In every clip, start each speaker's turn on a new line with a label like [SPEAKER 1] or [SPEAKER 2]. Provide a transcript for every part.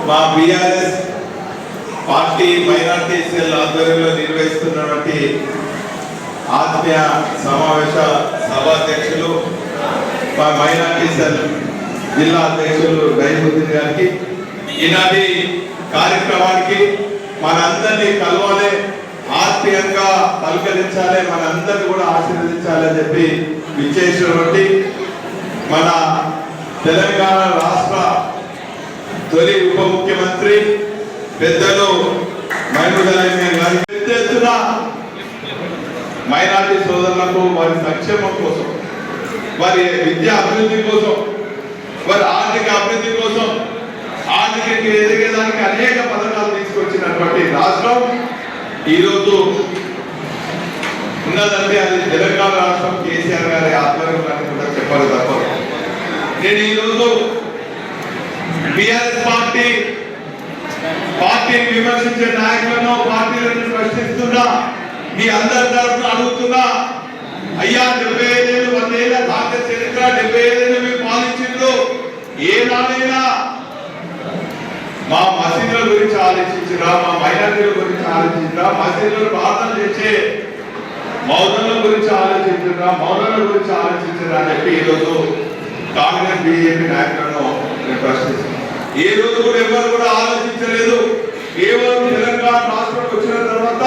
[SPEAKER 1] మా BRS party minority cell ఆధ్వర్యంలో నిర్వహిస్తున్నటువంటి ఆత్మీయ సమావేశ సభాధ్యక్షులు మా మైనార్టీ సెల్ జిల్లా అధ్యక్షులు గైబుద్దీన్ గారికి ఈనాటి కార్యక్రమానికి మనందరినీ కలవాలి, ఆత్మీయంగా పలకరించాలి, మనందరినీ కూడా ఆశీర్వదించాలని చెప్పి విచ్చేసినటువంటి మన తెలంగాణ రాష్ట్ర తొలి ఉప ముఖ్యమంత్రి పెద్దలు మహమూద్ అలీ గారి పెద్ద ఎత్తున మైనార్టీ సోదరులకు వారి సంక్షేమం కోసం, వారి విద్యా అభివృద్ధి కోసం, వారి ఆర్థిక అభివృద్ధి కోసం, ఆర్థిక ఎదిగేదానికి అనేక పథకాలు తీసుకొచ్చినటువంటి రాష్ట్రం ఈరోజు ఉన్నదంటే అది తెలంగాణ రాష్ట్రం కేసీఆర్ గారి ఆధ్వర్యంలో కూడా చెప్పాలి తప్పదు. నేను ఈరోజు బిఆర్ఎస్ పార్టీని విమర్శించే నాయకులను, పార్టీలను ప్రశ్నిస్తున్నా, మీ అందరి తరఫున అడుగుతున్నా, అయ్యా 75 ఏళ్ళు 100 ఏళ్ళ భారత చరిత్ర, 75 ఏళ్ళు మీరు పాలించిండ్రు, ఏనాడైనా మా మసీదుల గురించి ఆలోచించరా, మా మైనార్టీల గురించి ఆలోచించరా, మసీదులను ప్రార్థన చేసే మౌనల గురించి ఆలోచించరా, మౌనల గురించి ఆలోచించరా అని చెప్పి ఈరోజు కాంగ్రెస్ బీజేపీ నాయకులను నేను ప్రశ్నిస్తున్నాను. ఏ రోజు కూడా ఎవరు కూడా ఆలోచించలేదు. కేవలం తెలంగాణ రాష్ట్రం వచ్చిన తర్వాత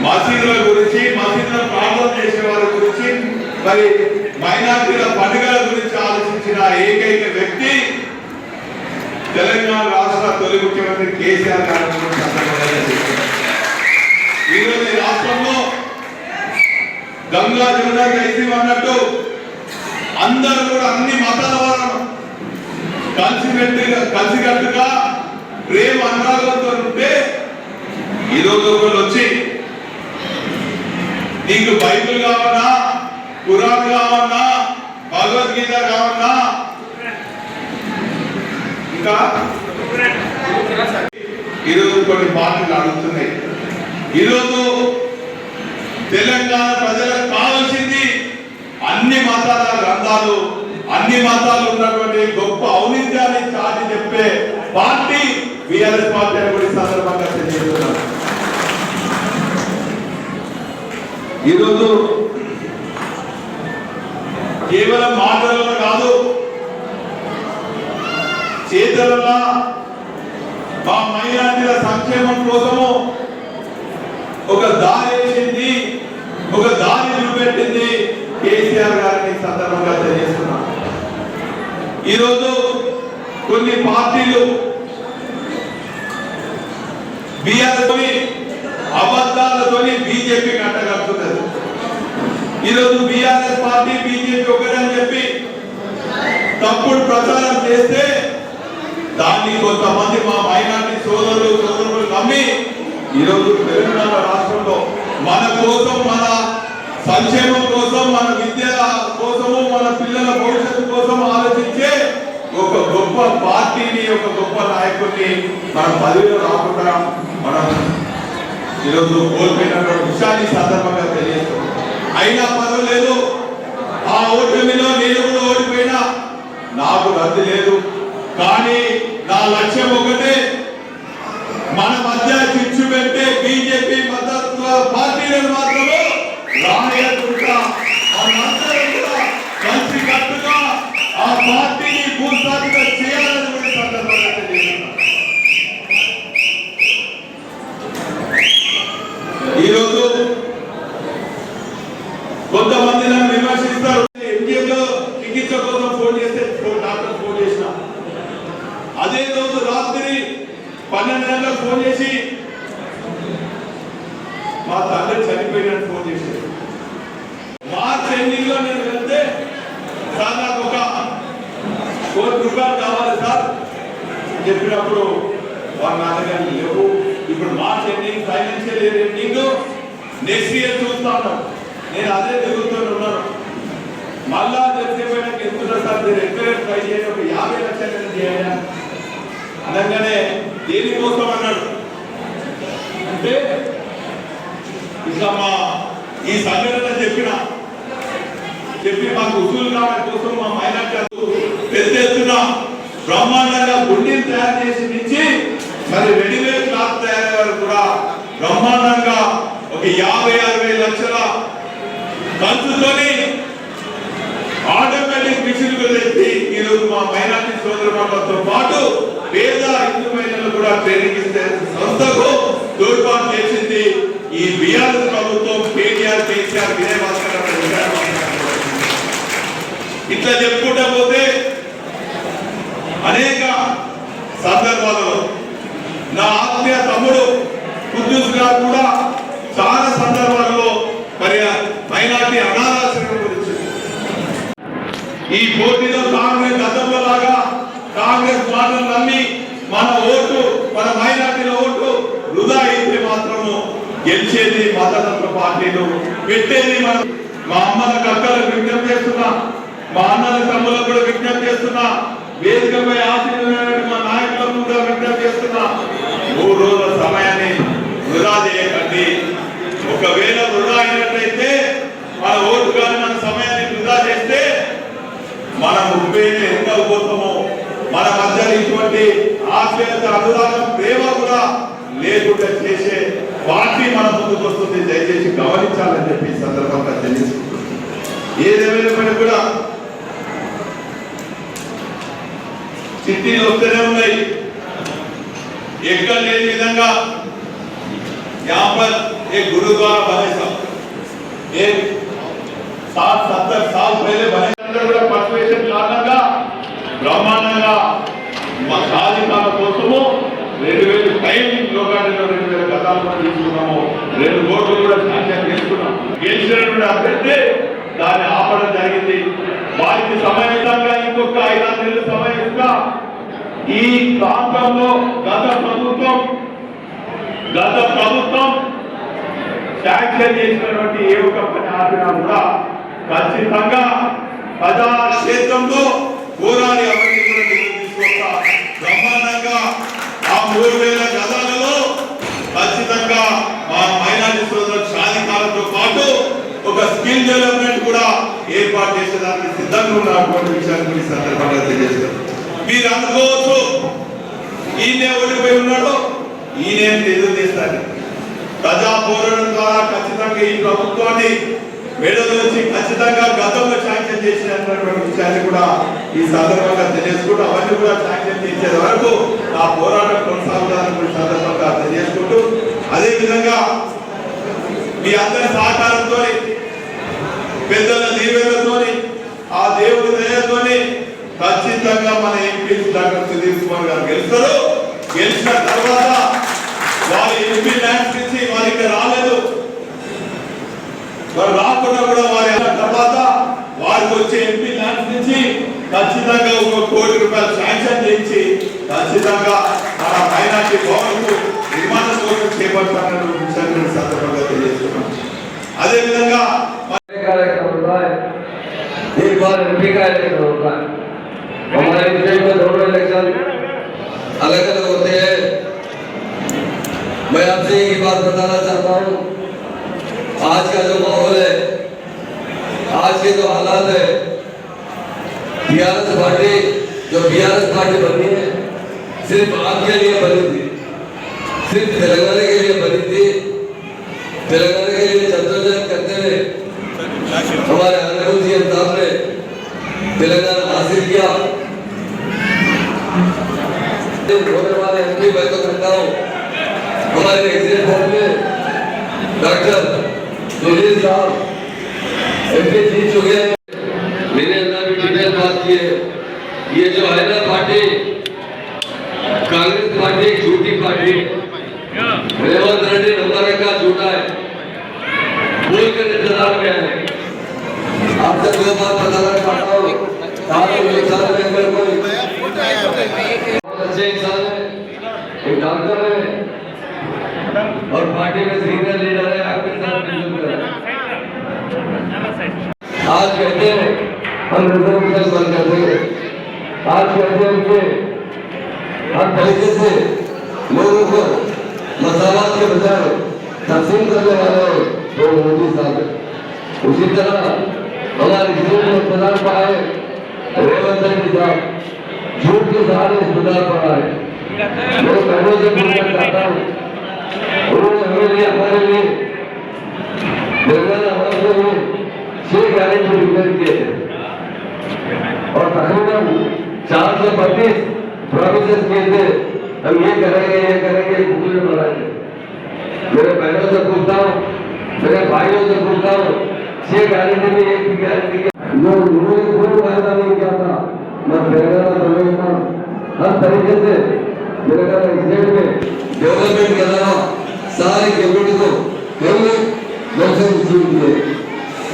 [SPEAKER 1] మసీదుల గురించి, మసీదుల ప్రార్థన చేసే వారి గురించి, మరి మైనార్టీల పండుగల గురించి ఆలోచించిన ఏకైక వ్యక్తి తెలంగాణ రాష్ట్ర తొలి ముఖ్యమంత్రి కేసీఆర్ గారి గురించి. ఈరోజు ఈ రాష్ట్రంలో గంగా జమున కలిసి అన్నట్టు అందరూ కూడా అన్ని మతాల వారు కలిసికట్టుగా ప్రేమ అనురాగంతో ఉంటే ఈరోజు ఒకళ్ళు వచ్చి నీకు బైబిల్ కావన్నా, ఖురాన్ కావన్నా, భగవద్గీత కావన్నా, ఇంకా ఈరోజు కొన్ని పార్టీలు అడుగుతున్నాయి. ఈరోజు తెలంగాణ ప్రజలకు కావాల్సింది అన్ని మతాల గ్రంథాలు, అన్ని మతాలు ఉన్నటువంటి గొప్ప ఔన్నత్యాన్ని చాటి చెప్పే పార్టీ బిఆర్ఎస్ పార్టీ అని కూడా సందర్భంగా తెలియజేస్తున్నారు. ఈరోజు కేవలం మాటలలో కాదు, చేతలలో మా మైనార్టీల సంక్షేమం కోసము ఒక దారి వేసింది, ఒక దారి చూపెట్టింది కేసీఆర్ గారిని సందర్భంగా తెలియజేస్తున్నా. ఈరోజు కొన్ని పార్టీలు బిఆర్ఎస్ అబద్ధాలతోని బీజేపీ కట్టగలుగుతున్నది. ఈరోజు బిఆర్ఎస్ పార్టీ బీజేపీ ఒకటని చెప్పి తప్పుడు ప్రచారం చేస్తే దాన్ని కొంతమంది మా మైనార్టీ సోదరులు నమ్మి ఈరోజు తెలంగాణ రాష్ట్రంలో మన కోసం, మన సంక్షేమం కోసం, మన విద్య కోసము, మన పిల్లల భవిష్యత్తు కోసం ఆలోచించే ఒక గొప్ప పార్టీని, ఒక గొప్ప నాయకుడిని మన పదవిలో రాకుండా మనం ఈరోజు కోల్పోయినటువంటి విషయాన్ని సందర్భంగా తెలియజేస్తాం. అయినా పర్వాలేదు, ఆ ఓటమిలో నేను కూడా ఓడిపోయినా నాకు రద్దు లేదు. కానీ నా లక్ష్యం ఒకటే, మన మధ్య చిచ్చు పెట్టే బీజేపీ మద్దతు పార్టీలను మాత్రమే రాయకుండా మనందరం కూడా కలిసి కట్టుగా ఆ పార్టీని భూస్థాపిత చేయాలని కూడా సందర్భంగా తెలియజేస్తున్నాం. ఈరోజు కొంతమంది నన్ను విమర్శిస్తారు. ఎంజీఎంలో చికిత్స కోసం ఫోన్ చేస్తే డాక్టర్ ఫోన్ చేసిన అదే రోజు రాత్రి 12 గంటలకు ఫోన్ చేసి మా తండ్రి చనిపోయినట్టు ఫోన్ చేశారు. మార్చ్ ఎండింగ్ లో నేను వెళ్తే సార్ నాకు ఒక ₹1 కావాలి సార్ చెప్పినప్పుడు వారు నా దగ్గర లేవు. ఇప్పుడు March ending, financial year ending, next year చూస్తాను. నేను అదే తిరుగుతున్నాను. మళ్ళా తెలిసిపోయినాక ఎందుకు సార్ మీరు ఎక్కడ ట్రై చేయండి, ఒక 50 లక్షలు చేయాలి అనగానే దేనికోసం అన్నాడు అంటే ఇట్లా మా ఈ సంఘటన చెప్పి మాకు ఉసూలు కావడం కోసం మా మైనార్టీ పెద్ద ఎత్తున బ్రహ్మాండంగా గుండీని తయారు చేసి నుంచి మరి రెడీమేడ్ క్లాత్ తయారు వరకు కూడా బ్రహ్మాండంగా ఒక 50-60 లక్షల ఖర్చుతోని ఆటోమేటిక్ మిషన్లు తెచ్చి ఈరోజు మా మైనార్టీ సోదరులతో పాటు పేద హిందూ మహిళలు కూడా ట్రైనింగ్ ఇచ్చే సంస్థకు తోడ్పాటు చేసింది ఈ బీఆర్ఎస్ ప్రభుత్వం. కేటీఆర్, కేసీఆర్, విజయభాస్కర్ ఇట్లా చెప్పుకుంటా పోతే అనేక సందర్భాలలో నా ఆత్మీయ తమ్ముడు కుద్దూస్ గారు కూడా చాలా సందర్భాల్లో మరి మైనార్టీ అనాథాశ్రమం గురించి ఈ పోటీలో కాంగ్రెస్ గతంలో లాగా కాంగ్రెస్ మాటలు నమ్మి మన ఓటు మన మైనార్టీల ఓటు వృధా అయితే మాత్రము గెలిచేది మతతత్వ పార్టీలు పెట్టేది మనం. మా అమ్మల కక్కలకు విజ్ఞప్తి చేస్తున్నా, మా అన్నల తమ్ములకు కూడా విజ్ఞప్తి చేస్తున్నా, వేదికపై ఆశీర్వదించిన మా నాయకులకు కూడా విజ్ఞప్తి చేస్తున్నా, 3 రోజుల సమయాన్ని వృధా చేయకండి. ఒకవేళ వృధా అయినట్లయితే మన ఓటు కానీ మన సమయాన్ని వృధా చేస్తే మనం ఉప్పేని ఎక్కకపోతామో మన మధ్య ఇటువంటి ఆశ్చర్యత, అనురాగం, ప్రేమ కూడా లేకుండా చేసే పార్టీ మన ముందుకు వస్తుంది. దయచేసి గమనించాలని చెప్పి ఈ సందర్భంగా తెలియజేసుకుంటున్నాను. ఏదేమైనా కూడా చిట్టీలు వస్తూనే ఉన్నాయి. ఎక్కడ లేని విధంగా यहाँ पर एक गुरुद्वारा बने सब एक 60-70 साल पहले बने पर्सुएशन కారణంగా బ్రహ్మాండంగా మా సాధికార కోసము 2000 టైం లోకాలలో 2000 గతాలు మనం తీసుకున్నాము. 2 కోట్లు కూడా శాంక్షన్ చేసుకున్నాం. గెలిచినటువంటి అభ్యర్థి దాన్ని ఆపడం జరిగింది. వారికి సమయంగా ఇంకొక 5-6 నెలల సమయం ఇస్తా. ఈ ప్రాంతంలో గత ప్రభుత్వం శాంక్షన్ చేసినటువంటి ఏ ఒక్క పని ఆపినా కూడా ఖచ్చితంగా ప్రజాక్షేత్రంలో పోరాడి అవన్నీ కూడా తీసుకొస్తా. బ్రహ్మాండంగా ఆ 3000 గదాలలో ఖచ్చితంగా మా మైనారిటీ సోదరులకు సాధికారంతో పాటు ఒక స్కిల్ డెవలప్మెంట్ కూడా ఏర్పాటు చేసేదానికి సిద్ధంగా ఉన్నటువంటి విషయాన్ని ఈ సందర్భంగా తెలియజేస్తారు. మీరు అనుకోవచ్చు ఈయనే ఓడిపోయి ఉన్నాడు, ఈయన ఎదురు చేస్తారు. ప్రజా పోరాటం ద్వారా ఖచ్చితంగా ఈ ప్రభుత్వాన్ని మెడలోంచి ఖచ్చితంగా గతంలో శాంక్షన్ చేసినటువంటి విషయాన్ని కూడా ఈ సందర్భంగా తెలియజేసుకుంటూ అవన్నీ కూడా శాంక్షన్ చేసే వరకు ఆ పోరాటం కొనసాగుతారని సందర్భంగా తెలియజేసుకుంటూ, అదేవిధంగా మీ అందరి సహకారంతో పెద్దల దీవెనలతో ఆ దేవుడి దయతో ఖచ్చితంగా మన ఎంపీ డాక్టర్ సుధీర్ కుమార్ గారు గెలుస్తారు. గెలిచిన తర్వాత వారి ఎంపీ ల్యాండ్స్ ఇచ్చి వారికి రాలేదు, వారు రాకుండా కూడా వారి తర్వాత వారికి వచ్చే ఎంపీ ల్యాండ్స్ నుంచి ఖచ్చితంగా 1 కోటి రూపాయలు శాంక్షన్ చేయించి ఖచ్చితంగా మన మైనార్టీ భవన్కు నిర్మాణ కోసం చేపట్టాలన్న విషయాన్ని సందర్భంగా తెలియజేస్తున్నాం. అదేవిధంగా
[SPEAKER 2] हमारे स्टेट में दोनों इलेक्शन अलग अलग होते हैं। मैं आपसे एक ही बात बताना चाहता हूँ, आज का जो माहौल है, आज के जो हालात है, बीआरएस पार्टी बनी है सिर्फ आपके लिए बनी थी, सिर्फ तेलंगाना के लिए बनी थी। तेलंगाना के लिए जद्दोजहद करते हुए हमारे अनुभव जी साहब ने तेलंगाना हासिल किया। होने वाले एमपी मैं तो कहता हूँ हमारे एग्जिट पोल में डॉक्टर सुधीर साहब एमपी जीत चुके हैं। मैंने अंदर भी डिटेल बात की है। ये जो है ना पार्टी, कांग्रेस पार्टी एक झूठी पार्टी, रेवंत रेड्डी नंबर का झूठा है, बोल कर इंतजार में है। आपसे 2 बात बताना चाहता हूँ, अच्छे इंसान है, एक डॉक्टर है और पार्टी में सीनियर लीडर है। आपके साथ मिलकर आज कहते हैं हम रिजर्वेशन बंद कर देंगे, आज कहते हैं कि हर तरीके से लोगों को मसावत के बजाय तकसीम करने वाले तो मोदी साहब। उसी तरह हमारे जिले में प्रधान पाए रेवंत रेड्डी साहब, झूठ के सहारे अस्पताल पड़ा है। मैं पहले से पूछना चाहता हूँ, उन्होंने हमें लिए हमारे लिए हमारे लिए 6 गारंटी डिक्लेयर किए थे और तकरीबन 432 प्रोमिसेस किए थे, हम ये करेंगे भूल बनाए थे। मेरे बहनों से पूछता हूँ, मेरे भाइयों से पूछता हूँ, 6 गारंटी में एक भी गारंटी जो उन्होंने कोई फायदा नहीं किया था। मैं तेलंगाना हर तरीके से तेलंगाना स्टेट में डेवलपमेंट कर रहा हूँ। सारी कम्युनिटी को लोकसेवा स्कीम किए,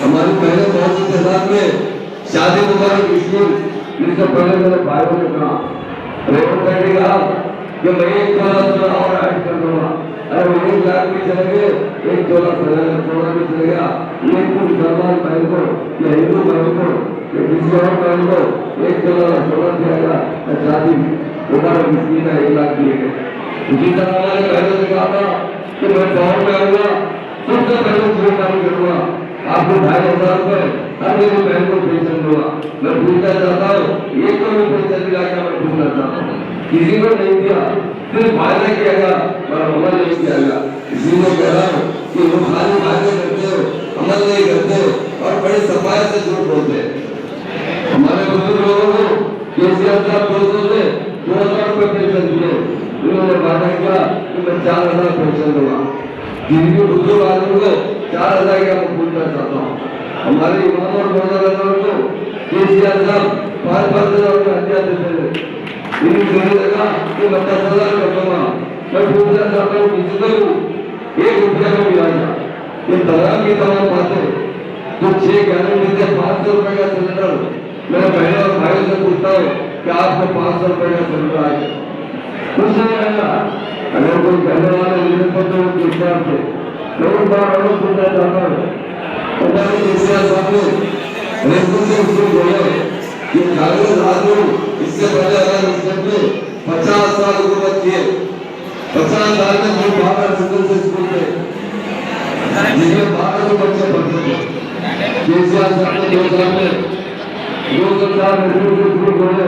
[SPEAKER 2] हमारी पहले बहुत सी तादाद में शादी मुबारक स्कीम, जिससे पहले मेरे भाइयों ने कहा, रेवंत रेड्डी कहा कि मैं 1 तोला और ऐड कर दूंगा। अरे 1 लाख भी चलेंगे, 1 तोला भी चलेगा। ये कुछ मुसलमान बहन को या हिंदू बहन को या किसी और बहन को 1 तोला सोना दिया गया, शादी मुबारक स्कीम का 1 लाख दिए गए। इसी तरह हमारे बहनों से कहा था कि मैं गाँव में आऊंगा, सबसे पहले जो काम करूंगा आपको 2,500 रुपए हर मेरी बहन को पेंशन दूंगा। मैं पूछना चाहता हूँ, एक को भी पेंशन दिला क्या? मैं पूछना चाहता हूँ, किसी को नहीं दिया, सिर्फ वायदा किया गया और अमल नहीं किया गया। इसीलिए कह रहा हूँ कि वो खाली वायदे करते हो, अमल नहीं करते हो और बड़े सफाई से झूठ बोलते हैं। हमारे बुजुर्ग लोगों को केसीआर साहब 200 से 2,000 रुपए पेंशन दिए, उन्होंने वादा किया कि मैं 4,000 पेंशन दूंगा। किसी भी बुजुर्ग आदमी को 4,000 का मैं पूछना चाहता हूँ। हमारे इमाम और रोजाना को केसीआर साहब 5,000 रुपये हत्या देते थे, इन्हीं कहने लगा कि मैं 10,000 कर दूंगा। मैं पूछना चाहता हूँ, किसी को 1 रुपया में मिला था। ये तमाम की तमाम बातें जो 6 गारंटी थे, 500 रुपए का सिलेंडर, मैं बहनों और भाइयों से पूछता हूँ कि आपको 500 रुपए का सिलेंडर आ गया, कुछ नहीं आएगा। अगर कोई कहने वाले मेरे को तो केसीआर थे, मैं एक बार और पूछना चाहता हूँ, केसीआर साहब ने बोले कि कांग्रेस आदमी इससे पहले अगर स्टेट में 50 साल हुकूमत किए, 50 साल में जो 12 से स्कूल थे जिसमें 1200 बच्चे पढ़ते थे, केसीआर साहब ने 2 साल में 2 स्कूल खोले,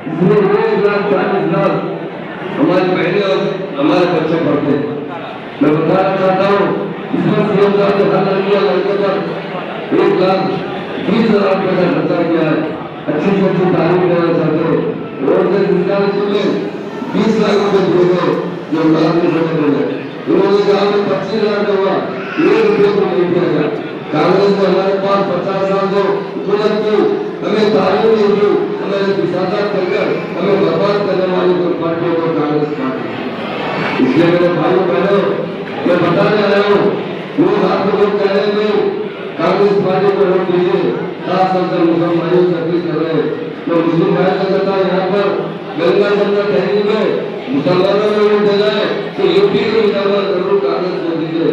[SPEAKER 2] जिसमें 1,40,000 हमारी बहनें और हमारे बच्चे पढ़ते। मैं बताना चाहता हूँ, इसमें सीएम साहब ने हर लड़के पर 1,20,000 रुपए का खर्चा किया है। अच्छी से अच्छी तारीफ देना चाहते हैं। रोड से निकालने के लिए 20 लाख रुपए दिए गए जो लाभ में उन्होंने कहा कि 25,000 दूंगा, 1 रुपये को नहीं दिया गया। कांग्रेस ने हमारे पास 50 साल से हुकूमत की, हमें तारीफ नहीं दी, हमें विशाखा करकर हमें बर्बाद करने वाली कोई पार्टी है तो कांग्रेस पार्टी। इसलिए मेरे भाइयों बहनों, मैं बताने आया हूँ, लोग आपको लोग कह रहे हैं कांग्रेस पार्टी को वोट दीजिए, 7 साल से मुसलमान भाइयों से अपील कर रहे हैं। तो मुस्लिम भाई का कहता है यहाँ पर गंगा जमुना तहरीक में मुसलमानों में वोट दे जाए तो यूपी के मुसलमान जरूर कांग्रेस को दीजिए,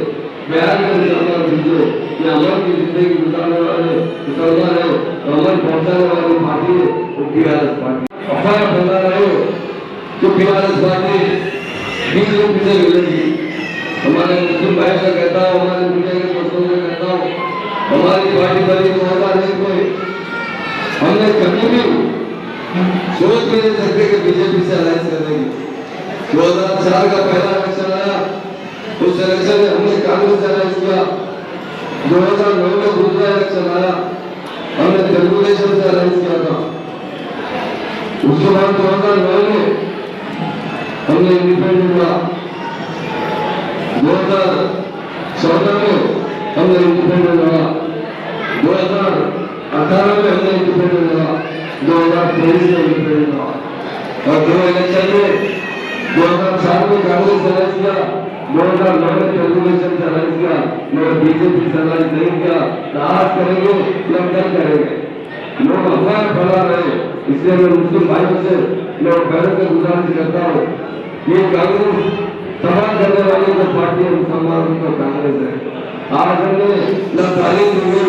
[SPEAKER 2] बिहार के मुसलमान दीजिए। ये अमन की जिंदगी गुजारने वाले मुसलमान है, तो अमन पहुंचाने वाली पार्टी है वो बीआरएस पार्टी। अफवाह फैला रहे हो कि बीआरएस पार्टी बीजेपी से मिलेगी। हमारे मुस्लिम भाई से कहता हूँ, हमारे मीडिया के दोस्तों से कहता हूँ, हमारी पार्टी बड़ी 2001 में हमने कभी भी सोच भी नहीं सकते कि बीजेपी से अलायंस करने की। 2004 का पहला इलेक्शन आया, उस इलेक्शन में हमने कांग्रेस से अलायंस किया। 2009 में दूसरा इलेक्शन आया, हमने तेलुगु देशम से अलायंस किया था। उसके बाद 2009 में हमने इंडिपेंडेंट हुआ, 2014 में हमने इंडिपेंडेंट हुआ, 2018 में हमने इंडिपेंडेंट हुआ, 2023 में इंडिपेंडेंट हुआ। और 2 इलेक्शन में 2004 में कांग्रेस से अलायंस किया, 2009 में तेलुगु देशम से अलायंस किया, मगर बीजेपी से अलायंस नहीं किया। आज करेंगे या कल करेंगे, लोग अफवाह फैला रहे। इसलिए मैं मुस्लिम भाइयों से मैं बहनों से गुजारिश करता हूँ, ये कांग्रेस तबाह करने वाली जो पार्टी है मुसलमानों को कांग्रेस है। आज हमने न तालीम दी,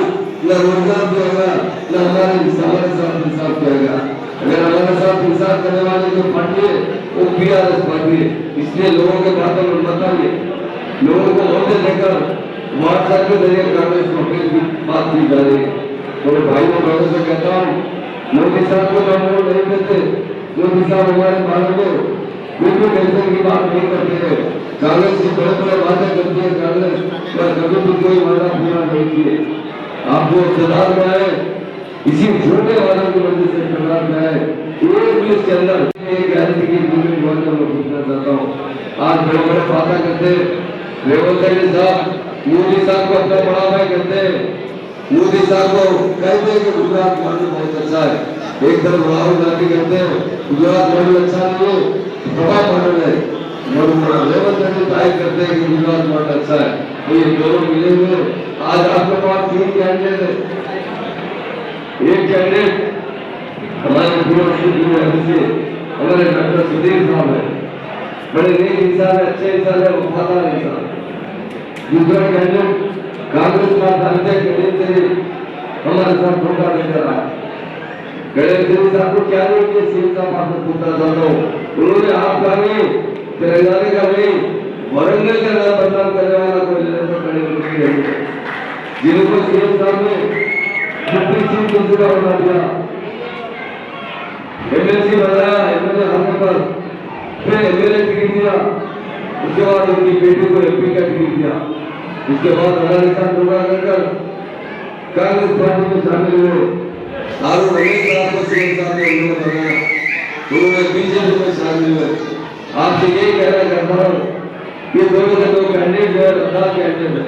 [SPEAKER 2] न रोजगार दिया गया, न हमारे साथ इंसाफ किया गया। अगर हमारे साथ इंसाफ करने वाली जो पार्टी है वो बीआरएस पार्टी है। इसलिए लोगों के बातों में मत आइए, लोगों को वोट देकर व्हाट्सएप के जरिए कांग्रेस को की बात की जा रही है। तो भाइयों बहनों से कहता हूँ, मोदी साहब को हम वोट नहीं देते, मोदी साहब हमारे बारे में बिल्कुल टेंशन की बात नहीं करते हैं। कांग्रेस की बड़े बड़े वादे करती है कांग्रेस, पर कभी भी कोई वादा पूरा नहीं किए। आप जो इक़्तिदार में आए इसी छोटे वादों की वजह से इक़्तिदार में आए। एक भी इसके अंदर एक गारंटी की भूमि वादे में पूछना चाहता हूँ। आज बड़े बड़े वादा करते रेवंत रेड्डी साहब मोदी साहब को अपना बड़ा भाई कहते हैं। मोदी साहब को कहते हैं कि गुजरात मॉडल बहुत अच्छा है। एक तरफ राहुल गांधी कहते हैं गुजरात मॉडल अच्छा नहीं है, गोवा मॉडल है। रेवंत रेड्डी ट्राई करते हैं कि गुजरात मॉडल अच्छा है। तो ये दोनों मिले हुए आज आपके पास 3 कैंडिडेट है। एक कैंडिडेट हमारे मुख्यमंत्री हमारे डॉक्टर सुधीर साहब है, बड़े नेक इंसान है, अच्छे इंसान है, वफादार इंसान। दूसरा कैंडिडेट कांग्रेस का अध्यक्ष गणेश सिंह हमारे साथ धोखा देकर रहा। गणेश सिंह साहब को क्या नहीं किया, सिंह साहब आपको पूछना चाहता हूँ। उन्होंने आपका नहीं, तेलंगाना का नहीं, वरंगल का नाम बदनाम करने वाला कोई लेने पर खड़े नहीं है। जिनको सिंह साहब ने डिप्टी चीफ मिनिस्टर बना दिया, एमएलसी बनाया, एमएलए होने पर फिर एमएलए टिकट दिया, उसके बाद उनकी बेटी को एमपी का टिकट दिया। इसके बाद हमारे साथ धोखा कर कांग्रेस पार्टी में शामिल हुए। आरोप रमेश साहब को सीएम साहब ने उन्होंने बनाया, उन्होंने बीजेपी में शामिल हुए। आपसे यही कहना चाहता हूँ, ये दोनों के 2 कैंडिडेट है, लद्दाख कैंडिडेट है,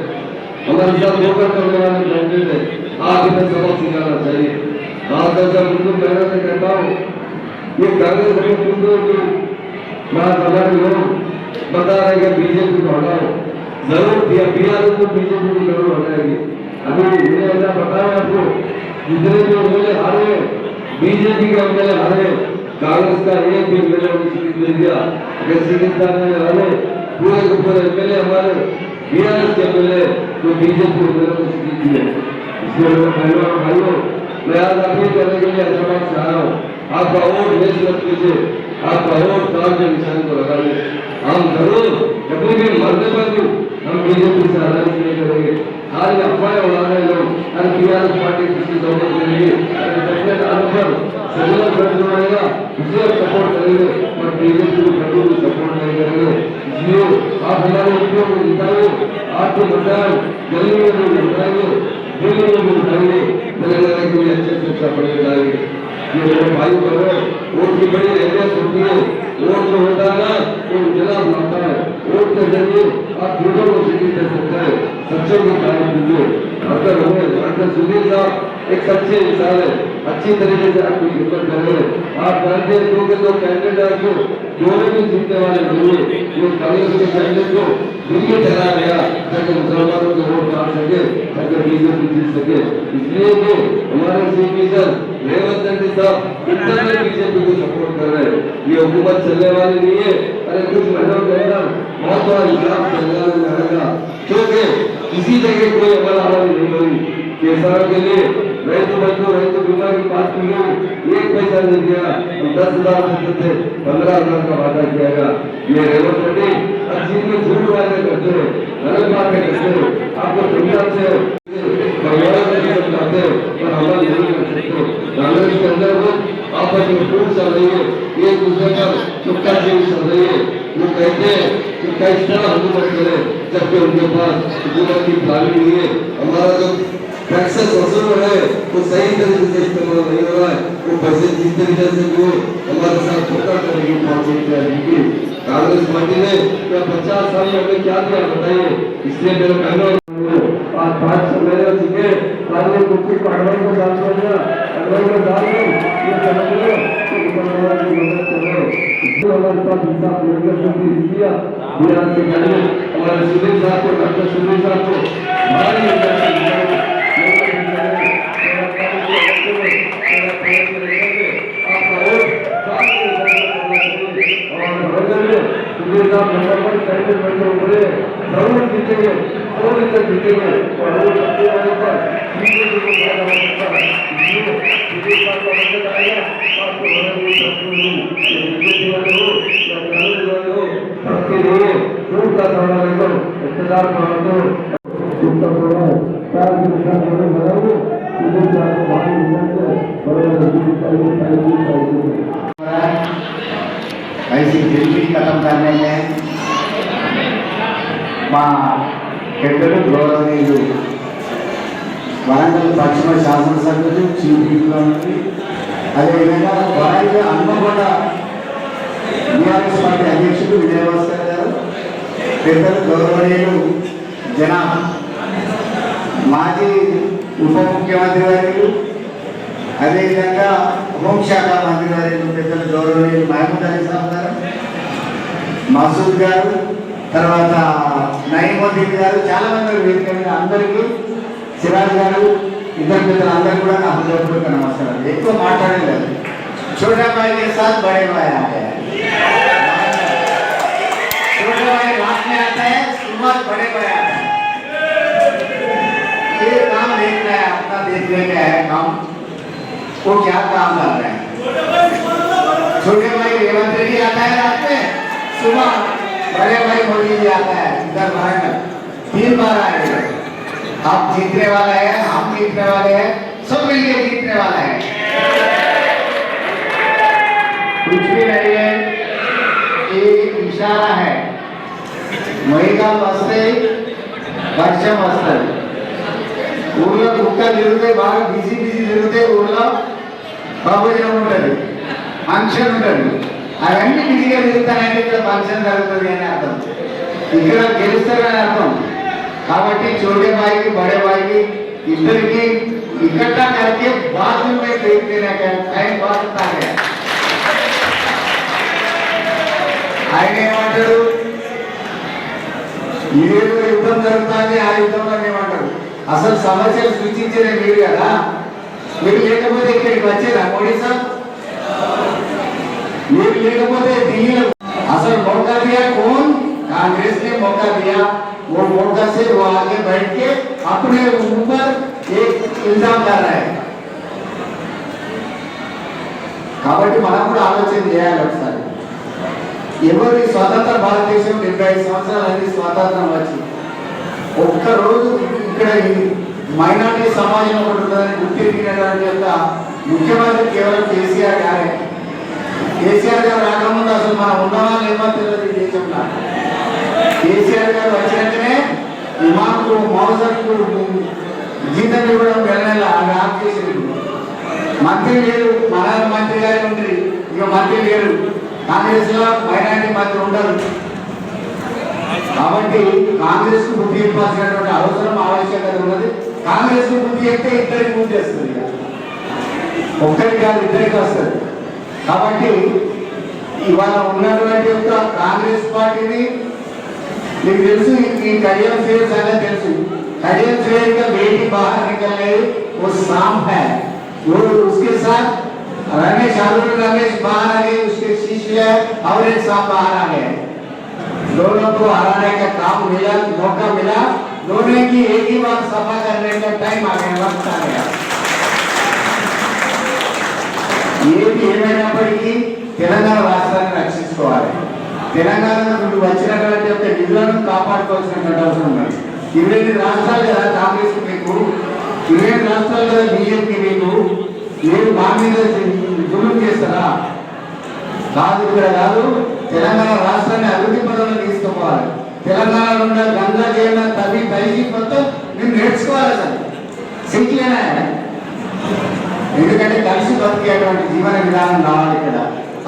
[SPEAKER 2] हमारे साथ धोखा करने वाले कैंडिडेट है। आप इन्हें सबक सिखाना चाहिए। आप जैसा उनको कहना से कहता हूँ, ये कांग्रेस के मुद्दों की बात हमारे लोग बता रहे हैं बीजेपी को हटाओ, जरूर दिया बिहार को बीजेपी की जरूर हटाएगी। अभी मैंने ऐसा बताया आपको, जितने भी एमएलए हारे बीजेपी के एमएलए हारे, कांग्रेस का एक भी एमएलए सीट नहीं दिया। अगर सीट हारे पूरे के पूरे एमएलए हमारे बिहार के एमएलए तो बीजेपी एमएलए को सीट दी है। इसलिए भाइयों मैं आज अपील करने के लिए हैदराबाद से आया हूँ, आपका वोट वेस्ट मत कीजिए, आपका वोट काम के निशान को लगाइए। हम जरूर कभी भी मरने पर भी हम बीजेपी से अलग नहीं करेंगे। आज अफवाहें उड़ा रहे लोग, हर टीआरएस पार्टी किसी दौलत करेंगे, सत्य आरोप पर सजल खर्च होगा उसे आप सपोर्ट करेंगे, और बीजेपी को कभी भी सपोर्ट नहीं करेंगे। इसलिए आप हमारे उपयोग को जिताइए, आपको मतदान गली में भी जिताएंगे, दिल्ली में भी जिताएंगे, तेलंगाना के लिए अच्छे से अच्छा पढ़े जाएंगे। ये मेरे भाई बहनों, वोट की बड़ी अहमियत होती है। वोट जो होता है ना वो इजलास लाता है। वोट के जरिए आप झूठों को सीधी दे सकते हैं, सच्चों की तारीफ कीजिए। अगर हमें डॉक्टर सुधीर साहब एक सच्चे इंसान है, अच्छी तरीके से आपकी खिदमत करेंगे। आप जानते हैं 2 के 2 कैंडिडेट आपको दोनों भी जीतने वाले होंगे। ये कांग्रेस के कैंडिडेट को दिल्ली ठहरा गया ताकि मुसलमानों के वोट डाल सके, ताकि बीजेपी जीत सके। इसलिए कि हमारे सीपीसर रेवंत रेड्डी साहब इतना बीजेपी को सपोर्ट कर रहे हैं। ये हुकूमत चलने वाली नहीं है। अरे कुछ महीनों के अंदर बहुत बड़ा इंकलाब तेलंगाना में आएगा, क्योंकि किसी जगह कोई अमल आवाज नहीं होगी। किसानों के लिए रैतु बंधु रैतु बीमा की बात की गई, 1 पैसा नहीं दिया। हम 10,000 देते थे, 15,000 का वादा किया गया। ये रेवंत रेड्डी हर चीज में झूठ वादे करते हैं, गलत बातें करते हैं। आपको पंजाब से समझाते हैं पर अमल नहीं कर सकते। कांग्रेस के अंदर वो आपस में फूट चल रही है, एक दूसरे पर चुपका चल रही है। वो कहते हैं कि किस तरह हुकूमत करे, जबकि उनके पास हुकूमत की प्लानिंग नहीं है। हमारा जो टैक्सेस वसूल है वो सही तरीके से इस्तेमाल नहीं हो रहा है। वो पैसे जिस तरीके से जो हमारे साथ धोखा करेगी कांग्रेस पार्टी ने 50 साल में हमें क्या दिया बताइए। इसलिए मेरे बहनों आज 5 महीने सीखे सामने कुछ पढ़ने को डाल दिया, अगर में डाल दो ये समझ लो कि मुसलमानों की मदद करो। इसलिए हमारे साथ इंसाफ मिलकर शुरू किया। बिहार के पहले हमारे सुधीर साहब को, डॉक्टर सुधीर साहब को भारी जरूर जीतेंगे, और इसे जीतेंगे और वो सबसे आने पर बीजेपी को फायदा हो सकता है। इसलिए बीजेपी का बजट आएगा आपको बड़ा नहीं बीजेपी वाले हो या कांग्रेस वाले हो, सबके लिए झूठ का सामना करो, इख्तियार करो, उसका थोड़ा प्यार के साथ बड़े बनाओ, बीजेपी आपको बाहर निकाल के बड़े
[SPEAKER 3] है, ऐसी दिल्ली खत्म करने में పెద్దలు గౌరవనీయులు వరంగల్ పశ్చిమ శాసనసభ్యులు చీఫ్ విప్గా ఉంది. అదేవిధంగా వరంగల్ హన్మకొండ టీఆర్ఎస్ పార్టీ అధ్యక్షుడు విజయభాస్కర్ గారు, పెద్దలు గౌరవనీయులు జనాభా మాజీ ఉప ముఖ్యమంత్రి వర్యులు, అదేవిధంగా హోంశాఖ మంత్రి వర్యులు పెద్దలు గౌరవనీయులు మహమూద్ అలీ సాబ్ గారు, మసూద్ గారు, తర్వాత నయీముద్దీన్ గారు, చాలా మంది వేదిక మీద అందరికీ, సిరాజ్ గారు, ఇద్దరు పెద్దలు అందరూ కూడా నా హృదయపూర్వక నమస్కారం. ఎక్కువ మాట్లాడలేదు. छोटा भाई के साथ बड़े भाई आते हैं, छोटा भाई रात में आता है, सुबह बड़े भाई आते हैं. ये काम देख रहा है, अपना देखने का है काम, वो क्या काम कर रहे हैं. छोटे भाई रेवंत रेड्डी आता है रात में, सुबह बड़े भाई मोदी जी आता है इधर वरंगल, 3 बार आए. आप जीतने वाला है, हम जीतने वाले हैं, सब मिलकर जीतने वाला है. कुछ भी नहीं है, एक इशारा है. మహిళలు వస్తే వర్షం వస్తుంది. ఊళ్ళో కుక్కలు తిరిగితే బాగా బిజీ తిరిగితే ఊళ్ళో ప్రయోజనం ఉంటుంది, ఫంక్షన్ ఉంటుంది. అవన్నీ బిజీగా తిరుగుతానంటే ఇక్కడ ఫంక్షన్ జరుగుతుంది అని అర్థం, ఇక్కడ గెలుస్తారని అర్థం. కాబట్టి छोटे भाई की बड़े भाई की ఇద్దరికి इकट्ठा करके बाद में देख देने का टाइम बहुत आ गया. ఆయన ఏమంటారు, ఏదో యుద్ధం జరుగుతుంది, ఆ యుద్ధంలో ఏమంటారు, అసలు సమస్యలు సూచించేదే మీరు కదా. మీరు లేకపోతే ఇక్కడికి వచ్చేదా మోడీ సార్? మీరు లేకపోతే ఢిల్లీలో అసలు मौका दिया कौन? कांग्रेस ने मौका दिया. वो मौका से वो आगे बैठ के अपने ऊपर एक इल्जाम कर रहा है. కాబట్టి మనం కూడా ఆలోచన చేయాలి ఒకసారి. ఎవరి స్వతంత్ర భారతదేశం 75 సంవత్సరాలైంది స్వాతంత్రం వచ్చి, ఒక్కరోజు ఇక్కడ మైనార్టీ సమాజం ఒకటి ఉంటుందని గుర్తించినటువంటి యొక్క ముఖ్యమంత్రి కేవలం కేసీఆర్ గారే. కేసీఆర్ గారు రాకముందు అసలు మనం ఉన్నామా లేమో తెలియదు ఈ దేశంలో. కేసీఆర్ గారు వచ్చినట్టునే ఇమాంకు మౌజర్కు జీతం ఇవ్వడం వెళ్ళాలి, అవి ఆఫ్ చేసి మంత్రి లేరు. మన మంత్రి గారు ఉంటుంది, ఇక మంత్రి లేరు. కాంగ్రెస్ లో మైనారిటీ మంత్రి ఉండరు. కాబట్టి కాంగ్రెస్ కు బుద్ధి చెప్పాల్సినటువంటి అవసరం ఆవశ్యకత ఉన్నది. కాంగ్రెస్ కు బుద్ధి చెప్తే ఇద్దరికి బుద్ధి వస్తుంది, ఒక్కరికి కాదు ఇద్దరికి వస్తుంది. కాబట్టి ఇవాళ ఉన్నటువంటి యొక్క కాంగ్రెస్ పార్టీని మీకు తెలుసు, ఈ కళ్యాణ్ ఫేర్ సంగతి తెలుసు. कళ్యాణ్ ఫేర్ का बेटी बाहर निकल गई, वो सांप है. वो उसके साथ रमेश रमेश बाहर आ गए, उसके शिष्य और एक सांप बाहर आ गए. दोनों को हराने का काम मिला, मौका मिला. दोनों की एक ही बार सफा करने का टाइम आ गया, वक्त आ गया. ఏది ఏమైనప్పటికీ తెలంగాణ రాష్ట్రాన్ని రక్షించుకోవాలి. తెలంగాణ నుండి వచ్చినటువంటి యొక్క నిధులను కాపాడుకోవాల్సినటువంటి అవసరం ఉంది. 28 రాష్ట్రాలు కదా కాంగ్రెస్ మీకు, 28 రాష్ట్రాలు కదా బీజేపీ మీకు. మీరు మా మీద జులుం చేస్తారా? కాదు, ఇక్కడ కాదు. తెలంగాణ రాష్ట్రాన్ని అభివృద్ధి పదంలో తీసుకోవాలి. తెలంగాణలో ఉన్న గంగా జయన తల్లి తల్లి మొత్తం మీరు నేర్చుకోవాలి. అసలు సిగ్గులేనా? ఎందుకంటే కలిసి బతికేటువంటి జీవన విధానం రావాలి. ఇక్కడ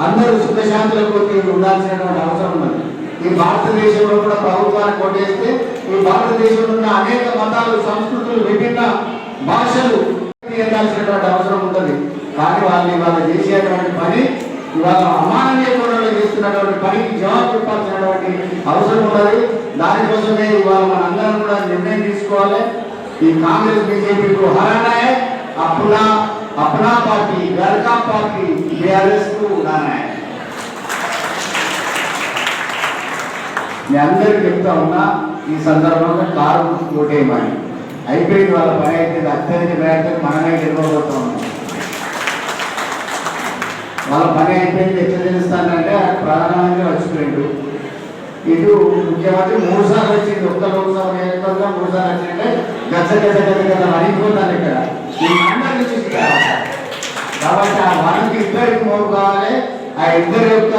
[SPEAKER 3] అందరూ సుఖశాంతుల కొద్ది ఉండాల్సినటువంటి అవసరం ఉన్నది. ఈ భారతదేశంలో కూడా ప్రభుత్వాన్ని కొట్టేస్తే ఈ భారతదేశంలో ఉన్న అనేక మతాలు, సంస్కృతులు, విభిన్న భాషలు చేయాల్సినటువంటి అవసరం ఉంటుంది. కానీ వాళ్ళు ఇవాళ చేసేటువంటి పని, ఇవాళ అమానవీయ కోణంలో చేస్తున్నటువంటి పనికి జవాబు చెప్పాల్సినటువంటి అవసరం ఉన్నది. దానికోసమే ఇవాళ మనందరం కూడా నిర్ణయం తీసుకోవాలి. ఈ కాంగ్రెస్ बीजेपी को हराना है, अपना पार्टी, घर का पार्टी बीआरएस को उड़ाना है. मैं अंदर చెప్తా ఉన్నా, ఈ సందర్భంగా కారు ఓటేయమని. అయిపోయింది వాళ్ళ పని. అయితే అత్యధిక మేరకు మనమే గెలవబోతా ఉన్నాం. వాళ్ళ పని అయిపోయింది. ఎట్లా తెలుస్తానంటే ప్రధానమంత్రి వచ్చిపోయిండు, ఇటు ముఖ్యమంత్రి 3 సార్లు వచ్చింది. ఒక్క లోక్సభ నియోజకవర్గం 3 సార్లు వచ్చిందంటే గచ్చ గచ్చ గచ్చ గచ్చ అడిగిపోతాను ఇక్కడ. ఈ అందరినీ చూస్తారు. కాబట్టి ఆ మనకి ఇద్దరికి మోపు కావాలి. ఆ ఇద్దరి యొక్క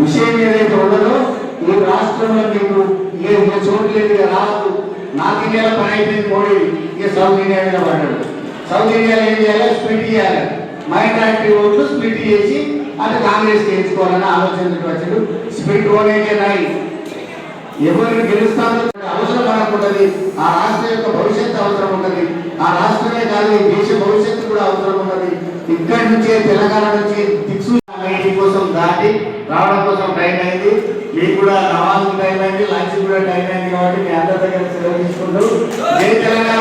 [SPEAKER 3] విషయం ఏదైతే ఉన్నదో ఈ రాష్ట్రంలో మీకు ఏ చోటు లేదు, రాదు. నార్త్ ఇండియాలో పని అయిపోయింది మోడీ, ఇక సౌత్ ఇండియా మీద పడ్డాడు. సౌత్ ఇండియాలో ఏం చేయాలి? స్ప్లిట్ చేయాలి. మైనారిటీ ఓట్లు స్ప్లిట్ చేసి అది కాంగ్రెస్ గెలుచుకోవాలని ఆలోచన వచ్చాడు. స్ప్లిట్ ఓనేకే నాయి ఎవరిని గెలుస్తారో అవసరం మనకు ఉన్నది. ఆ రాష్ట్రం యొక్క భవిష్యత్తు అవసరం ఉన్నది. ఆ రాష్ట్రమే కాదు, ఈ దేశ భవిష్యత్తు కూడా అవసరం ఉన్నది. ఇక్కడి నుంచే తెలంగాణ నుంచి దిక్సు కోసం దాటి రావడం కోసం టైం అయింది. మీకు కూడా నమాజ్ టైం అయింది, లంచ్ కూడా టైం అయింది. కాబట్టి మీ అందరి దగ్గర సెలవు తీసుకుంటూ జై తెలంగాణ